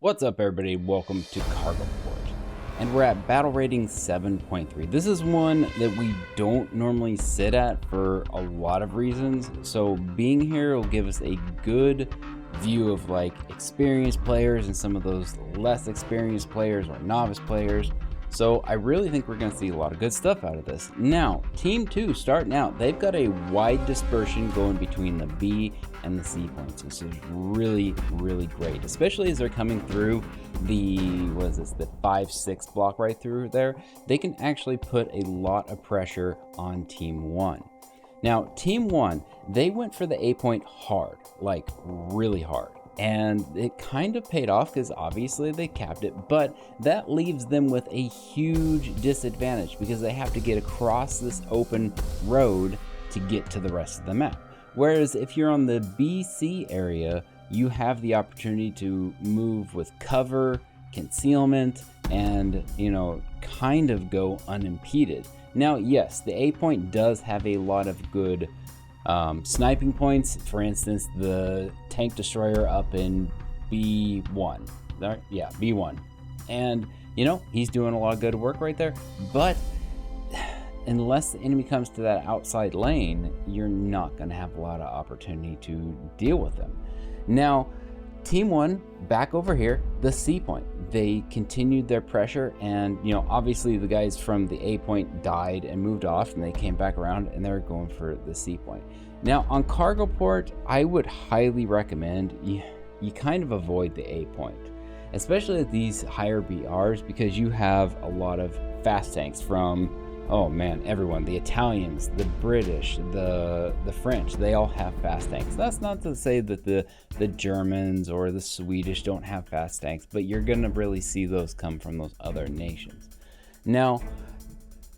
What's up, everybody? Welcome to Cargo Port, and we're at battle rating 7.3. This is one that we don't normally sit at for a lot of reasons, so being here will give us a good view of like experienced players and some of those less experienced players or novice players. So I really think we're going to see a lot of good stuff out of this. Now, Team 2 starting out, they've got a wide dispersion going between the B and the C points, which is really, really great, especially as they're coming through the, the 5-6 block right through there. They can actually put a lot of pressure on Team 1. Now, Team 1, they went for the A point hard, like really hard. And it kind of paid off because obviously they capped it, but that leaves them with a huge disadvantage because they have to get across this open road to get to the rest of the map. Whereas if you're on the BC area, you have the opportunity to move with cover, concealment, and, kind of go unimpeded. Now, yes, the A point does have a lot of good sniping points. For instance, the tank destroyer up in B1. Yeah, B1. And, he's doing a lot of good work right there. But unless the enemy comes to that outside lane, you're not going to have a lot of opportunity to deal with them. Now, Team 1, back over here, the C point. They continued their pressure, and, obviously the guys from the A point died and moved off, and they came back around, and they're going for the C point. Now, on Cargo Port, I would highly recommend you kind of avoid the A point, especially at these higher BRs, because you have a lot of fast tanks from, oh man, everyone, the Italians, the British, the French, they all have fast tanks. That's not to say that the Germans or the Swedish don't have fast tanks, but you're gonna really see those come from those other nations. Now,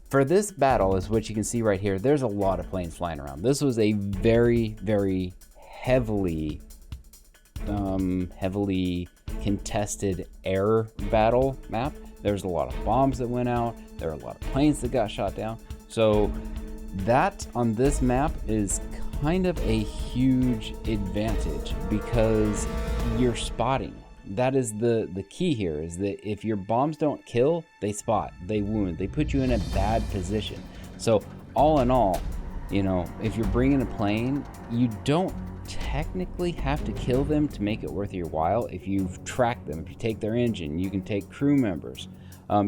for this battle, is what you can see right here, there's a lot of planes flying around. This was a very, very heavily contested air battle map. There's a lot of bombs that went out. There are a lot of planes that got shot down. So that on this map is kind of a huge advantage because you're spotting. That is the key here, is that if your bombs don't kill, they spot, they wound, they put you in a bad position. So all in all, if you're bringing a plane, you don't technically have to kill them to make it worth your while. If you've tracked them, if you take their engine, you can take crew members.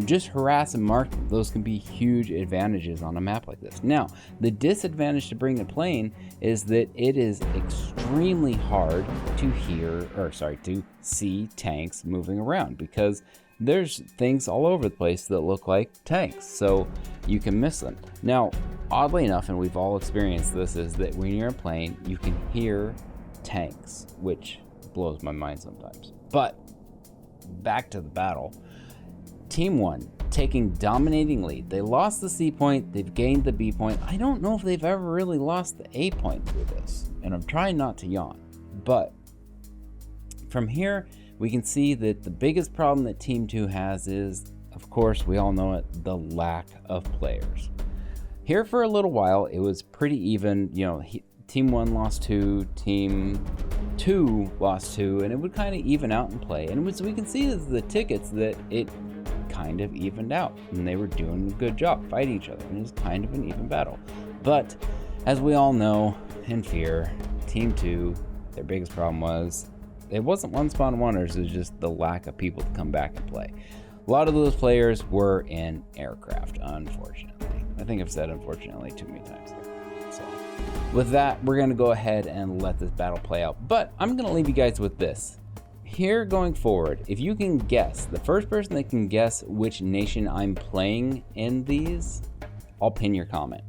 Just harass and mark them. Those can be huge advantages on a map like this. Now, the disadvantage to bring a plane is that it is extremely hard to see tanks moving around because there's things all over the place that look like tanks, so you can miss them. Now, oddly enough, and we've all experienced this, is that when you're in a plane, you can hear tanks, which blows my mind sometimes. But back to the battle. Team 1 taking dominating lead. They lost the C point, they've gained the B point. I don't know if they've ever really lost the A point through this, and I'm trying not to yawn. But from here, we can see that the biggest problem that Team 2 has is, of course, we all know it, the lack of players. Here for a little while, it was pretty even. Team 1 lost 2, Team 2 lost 2, and it would kind of even out in play. And we can see the tickets that it kind of evened out, and they were doing a good job fighting each other, and it was kind of an even battle. But as we all know and fear, Team 2, their biggest problem was it wasn't one spawn wonders, it was just the lack of people to come back and play. A lot of those players were in aircraft, unfortunately. I think I've said unfortunately too many times there. So with that, we're going to go ahead and let this battle play out, but I'm going to leave you guys with this. Here going forward, if you can guess, the first person that can guess which nation I'm playing in these, I'll pin your comment.